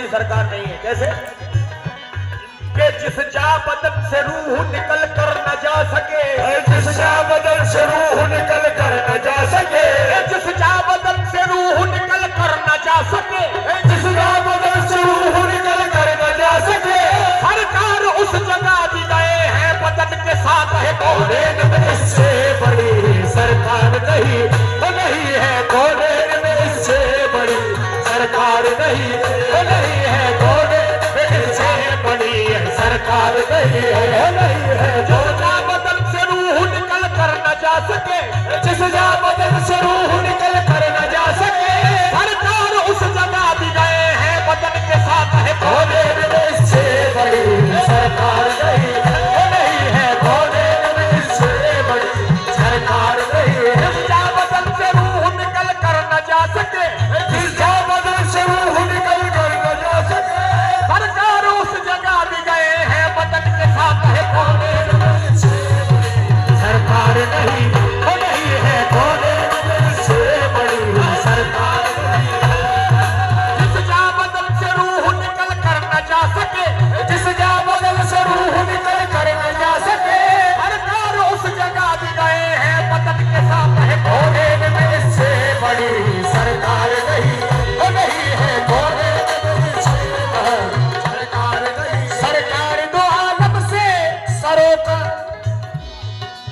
मेरी सरकार नहीं है। कैसे कि जिस जा बदन से रूह निकल कर न जा सके, जिस जा बदन से रूह निकल कर न जा सके, जिस जा बदन से रूह निकल कर न जा सके, जिस जा बदन से रूह निकल कर न जा सके, सरकार उस जगह भी गए हैं बदन के साथ है कौनेन में इससे बड़ी सरकार नहीं, वो नहीं है कौनेन में इससे बड़ी सरकार नहीं, वो नहीं है कौनेन में इससे बड़ी सरकार नहीं है, नहीं है। जो जा बदन से रूह निकल कर न जा सके, जिस जा बदन से रूह निकल कर न जा सके, सरकार उस जगह भी गए हैं बदन के साथ है कौनेन में इससे बड़ी सरकार नहीं, वो नहीं है कौनेन में इससे बड़ी सरकार नहीं है। जिस जा बदन से रूह निकल कर न जा सके, जिस जा बदन से रूह निकल कर न जा सके, सरकार उस जगह भी गए हैं बदन के साथ है कौनेन में इससे बड़ी सरकार नहीं, वो नहीं है कौनेन में इससे बड़ी सरकार नहीं है। जिस जा बदन से रूह निकल कर न जा सके, जिस जा बदन से रूह निकल कर न जा सके, सरकार उस जगह भी गए हैं बदन के साथ है कौनेन में इससे बड़ी सरकार नहीं, वो नहीं है कौनेन में इससे बड़ी सरकार नहीं। सरकार दो आलम से सरोकार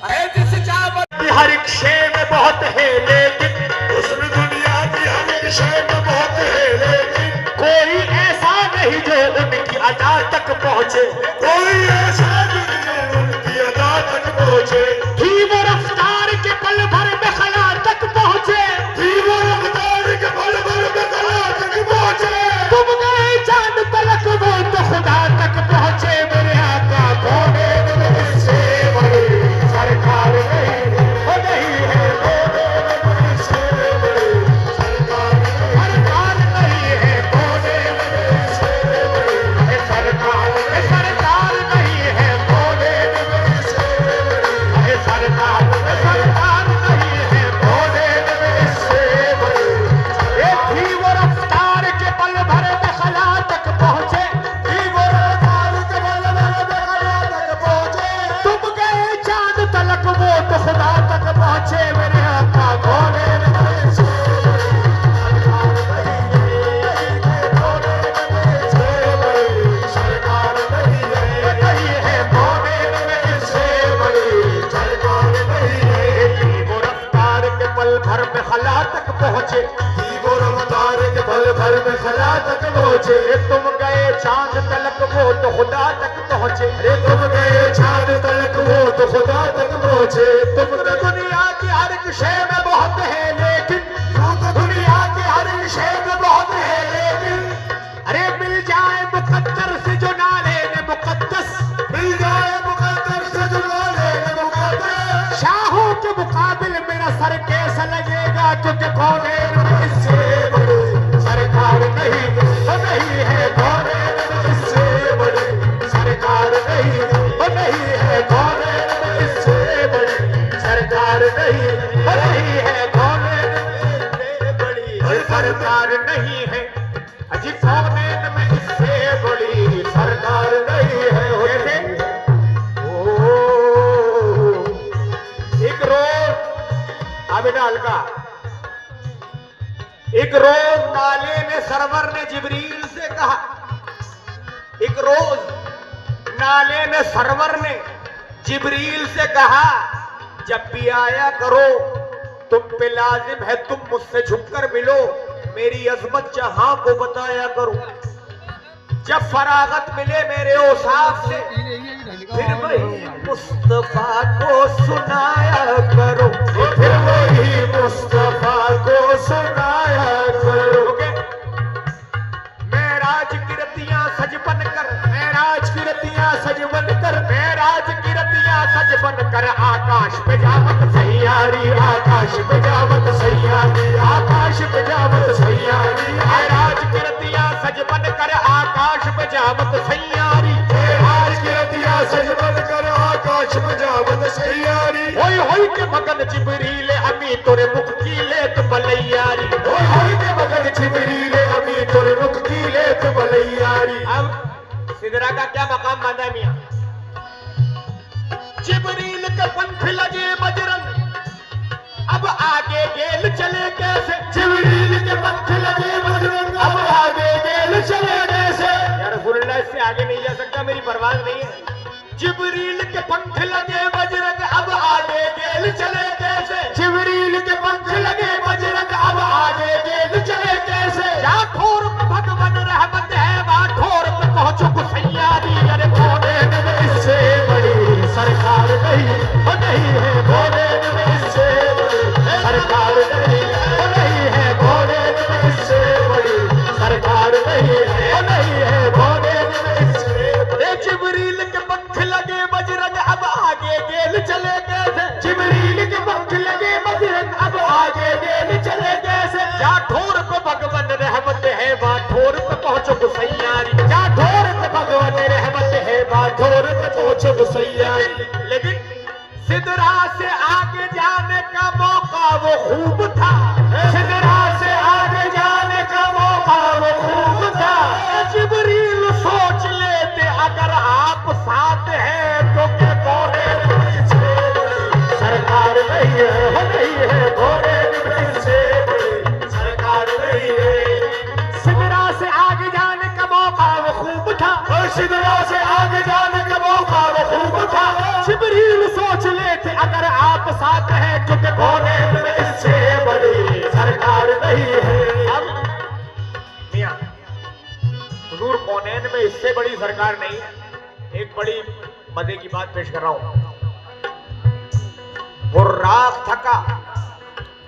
है। जिस जा बदन हर एक शय में बहुत है लेकिन, उसमें दुनिया की हर एक शय में बहुत है लेकिन, कोई ऐसा नहीं जो उनकी अदा तक पहुंचे, कोई ऐसा नहीं जो उनकी अदा तक पहुंचे। थी वो रफ्तार के पल भर में खला तक पहुंचे, थी वो रफ्तार के पल भर में खला तक पहुंचे। तुम गए चांद तलक वो तो खुदा तक पहुंचे। मेरे आका कौनेन में इससे बड़ी सरकार नहीं, वो नहीं है कौनेन में इससे बड़ी सरकार नहीं, सरकार नहीं है कौनेन में इससे बड़ी सरकार, सरकार नहीं है कौनेन में इससे बड़ी सरकार, सरकार नहीं है कौनेन में इससे बड़ी। एक थी वो रफ्तार के पल भर में खला तक पहुंचे, थी वो रफ्तार के पल भर में खला तक पहुंचे। तुम गए चांद तलक वो तो खुदा तक पहुंचे। मेरे आका कौनेन में इससे सरकार नहीं है, नहीं है कौनेन में इससे बड़ी सरकार नहीं है। थी वो रफ्तार के पल भर में खला तक पहुंचे, थी वो रफ्तार के पल भर में खला तक पहुंचे। तुम गए चांद तलक वो तो खुदा तक पहुंचे, अरे तुम गए चांद तलक वो तो खुदा तक पहुंचे। तुम तो दुनिया की हर एक शय में बहुत है लेकिन, तू तो दुनिया की हर एक शय में बहुत है लेकिन, अरे मिल जाए मुकद्दर से जो ना लेने मुकद्दस, मिल जाए मुकद्दर से जो ना लेने मुकद्दस। शाहों के मुकाबिल मेरा सर कैसा लगेगा, क्योंकि कौनेन में इससे बड़ी सरकार नहीं, वो नहीं है कौनेन में इससे बड़ी सरकार नहीं, वो नहीं है कौनेन में इससे बड़ी सरकार नहीं, वो नहीं है कौनेन में इससे बड़ी सरकार नहीं है। अजी कौनेन में इससे बड़ी सरकार नहीं है। हो जैसे एक रोज आबिदाल का, एक रोज नाले ने सरवर ने जिब्रील से कहा, एक रोज नाले ने सरवर ने जिब्रील से कहा, जब भी आया करो तुम पे लाजिम है तुम मुझसे झुककर मिलो, मेरी अजमत जहां को बताया करो। जब फरागत मिले मेरे औसाफ से, फिर वही मुस्तफा को सुनाया करो, फिर वही मुस्तफा को सुनाया करो। मेराज की रतियां सज बनकर, मेराज की रतियां सज बनकर, मेराज की रतियां सज बनकर, आकाश पे जावत सैयारी, आकाश पे जावत सैयारी, आकाश पे जावत सैयारी। मेराज की रतियां सज बनकर, आकाश पे जावत सैयारी, मेराज की रतियां सज बनकर, आकाश पे जावत सैयारी। होई होई के मगन जिब्रील अमी तोरे मुख की लेत बलैयारी, होई होई के मगन जिब्रील अमी तोरे मुख की लेत बलैयारी। तैयारी। अब सिदरा का क्या मकाम बांधा है मियां? जिब्रील के पंख लगे बजरंग, अब आगे गेल चले कैसे? जिब्रील के पंख लगे बजरंग, अब आगे गेल चले कैसे? या रसूलुल्लाह, इससे आगे नहीं जा सकता, मेरी परवाह नहीं है। जिब्रील के पंख लगे बजरंग, अब आगे गेल चले कैसे? जिब्रील के पंख लगे बजरंग, अब आगे गेल चले कैसे? जाठोर पे भगवान रहमत है, बाठोर पे पहुंचो गुसैयारी। अरे भोले में इससे बड़ी सरकार नहीं, वो नहीं है भोले में इससे बड़ी सरकार नहीं, वो नहीं है भोले में इससे बड़ी सरकार नहीं, वो नहीं है भोले में इससे बड़ी। जिब्रील के पंख लगे बजरंग, अब आगे गेल चले कैसे? जिब्रील के पंख लगे बजरंग, अब आगे गेल चले कैसे? जाठोर पे भगवान रहमत है, बाठोर पे पहुंचो गुसैयारी। जाठोर पे भगवान रहमत है, बाठोर पे पहुंचो गुसैयारी। लेकिन सिदरा से आगे जाने का मौका वो खूब था, सिदरा से आगे जाने का मौका वो खूब था। जिब्रील सोच लेते अगर आप साथ हैं तो क्या भोले सरकार नहीं है, वो नहीं है भोले में से बड़ी सरकार नहीं है। सिदरा से आगे जाने का मौका वो खूब था, और सिदरा से आगे जाने का मौका वो खूब था। जिब्रील सोच लेते अगर आप साथ हैं तो क्या भोले में इससे बड़ी सरकार नहीं है। अब मियां, हुजूर कौनैन में इससे बड़ी सरकार नहीं है। एक बड़ी मजे की बात पेश कर रहा हूं। बुर्राक थका,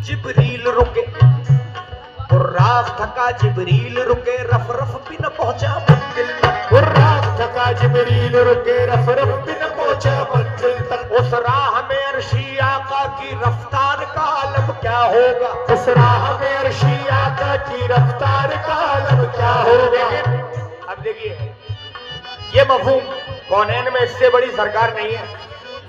जिब्रील रुके, बुर्राक थका, जिब्रील रुके, रफ रफ भी न पहुंचा मंजिल तक। बुर्राक थका, जिब्रील रुके, रफ रफ भी न पहुंचा मंजिल तक। उस राह में अर्शी आका की रफ्तार का आलम क्या होगा? उस राह में अर्शी आका की रफ्तार का आलम क्या होगा? अब देखिए, ये मफहूम कौनैन में इससे बड़ी सरकार नहीं है।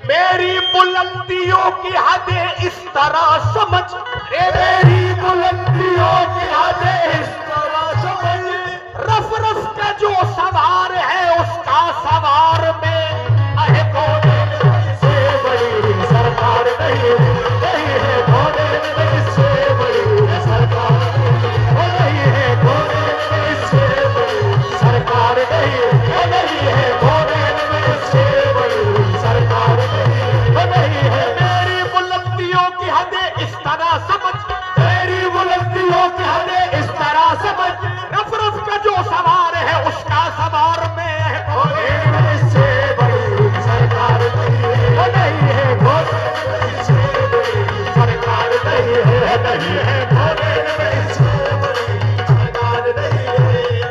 मेरी बुलंदियों की हदें इस तरह समझ, रे मेरी बुलंदियों की हदें इस तरह समझ। रफ रफ का जो सवार है उसका सवार में अहे कौनैन से बड़ी सरकार नहीं, नहीं है भोले में से बड़ी सरकार नहीं, वो नहीं है भोले में से बड़ी सरकार नहीं, वो नहीं है भोले में से बड़ी सरकार नहीं, वो नहीं है। मेरी बुलंदियों की हदें इस तरह समझ, मेरी बुलंदियों की हदें इस तरह समझ। रफ रफ का जो सवार है उसका सवार में अहे भोले में से बड़ी सरकार नहीं, वो नहीं है भोले में से बड़ी सरकार नहीं है, नहीं है भोले में से बड़ी सरकार नहीं है।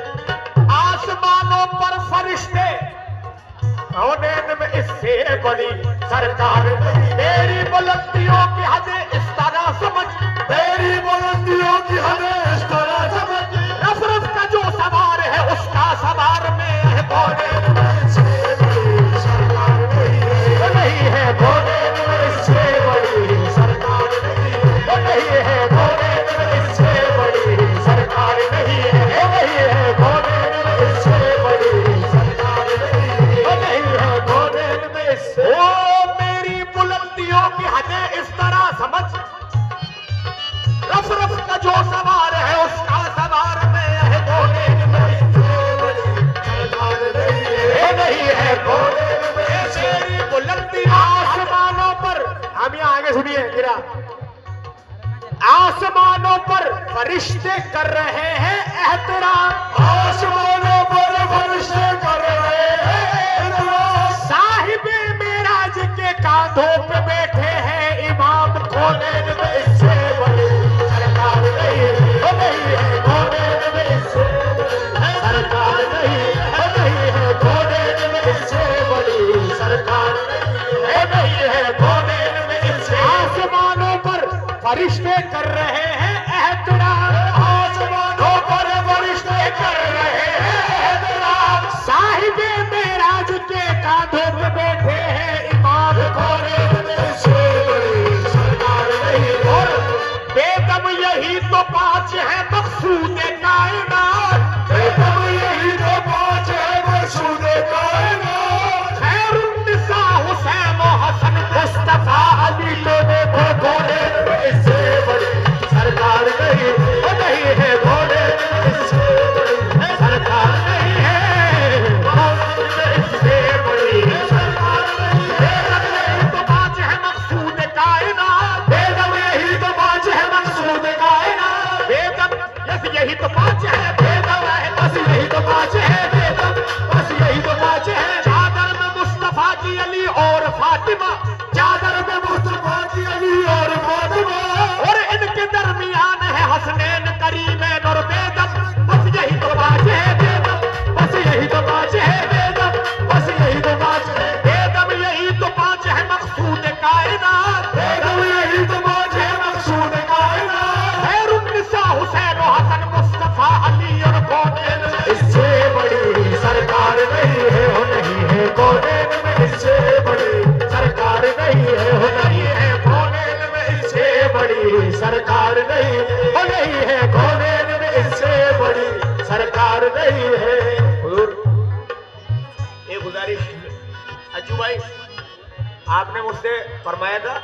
आसमानों पर फरिश्ते, कौनैन में इससे बड़ी सरकार नहीं। मेरी बुलंदियों की हदें इस तरह समझ, मेरी बुलंदियों की हदें इस तरह समझ। रफ रफ का जो सवार है उसका सवार में अहे कौनैन में से बड़ी सरकार नहीं है, वो नहीं है भोले में से बड़ी सरकार नहीं है, वो नहीं है भोले में से बड़ी सरकार नहीं है, वो नहीं है भोले में से बड़ी सरकार नहीं है, वो नहीं है भोले में से। ओ मेरी बुलंदियों की हदें इस तरह समझ, रफ रफ का जो सवार है उसका सवार में अहे कौनैन में सरकार नहीं है, वो नहीं है भोले में से। मेरी बुलंदी आसमानों पर, हम यहाँ आगे सुनिए गिरा, आसमानों पर फरिश्ते कर रहे हैं एहतराम, आसमानों पर फरिश्ते कर रहे हैं एहतराम। साहिबे मेराज के कांधों पे बैठे हैं इमाम कौनैन में इससे बड़ी सरकार नहीं है, वो नहीं है भोले में इससे बड़ी सरकार नहीं, वो नहीं है भोले में इससे बड़ी सरकार नहीं, वो नहीं है भोले में इससे। आसमानों पर फरिश्ते कर रहे हैं एहतराम, आसमानों पर फरिश्ते कर रहे हैं एहतराम। साहिबे मेराज के कांधों पे बैठे हैं इमाम भोले में इससे बड़ी सरकार नहीं, और बेदम यही तो पांच है मकसूद कायनात, बेदम यही नहीं है। ये गुजारिश अज्जू भाई, आपने मुझसे फरमाया था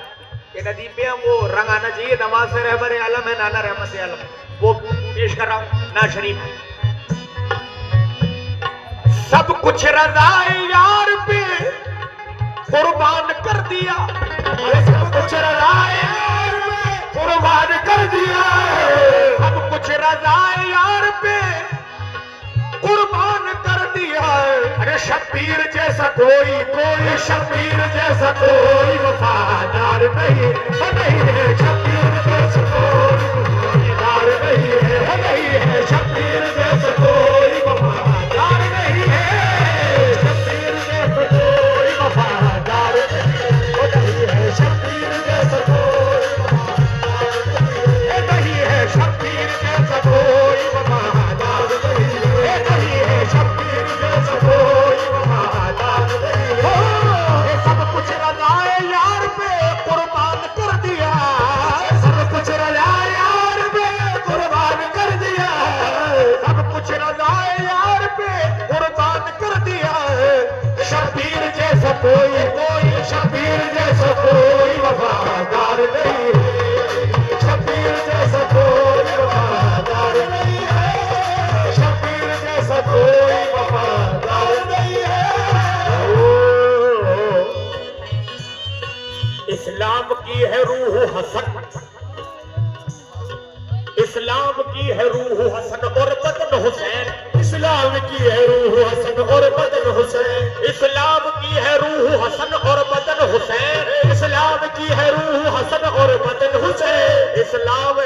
कि नदी पे हम वो रंग आना चाहिए, नमाज से रहबर आलम है नाना रहमत आलम, वो पेश कर रहा हूं ना शरीफ। सब कुछ रज़ाए यार पे कुर्बान कर दिया, सब कुछ रज़ाए यार पे कुर्बान कर दिया, सब कुछ रज़ाए यार पे कुर्बान कर दिया। अरे शब्बीर जैसा कोई शब्बीर जैसा कोई वफादार नहीं है, शब्बीर जैसा कोई वफादार नहीं है, शब्बीर जैसा कोई वफादार नहीं है, शब्बीर जैसा कोई वफादार नहीं है, शब्बीर जैसा कोई वफादार नहीं है, शब्बीर जैसा कोई वफादार नहीं है, शब्बीर जैसा कोई वफादार नहीं है। सब कुछ रज़ाए यार पे कुर्बान कर दिया, सब कुछ रज़ाए यार पे कुर्बान कर दिया, सब कुछ रज़ाए यार पे कुर्बान कर दिया। शब्बीर जैसा कोई शब्बीर जैसा कोई वफादार नहीं है, शब्बीर जैसा कोई वफादार नहीं है, शब्बीर जैसा कोई वफादार नहीं है। इस्लाम की है रूह हसन, इस्लाम की है रूह हसन और बदन हुसैन, इस्लाम की है रूह हसन और बदन हुसैन, इस्लाम की है रूह हसन और बदन हुसैन, इस्लाम की है रूह हसन और बदन हुसैन, इस्लाम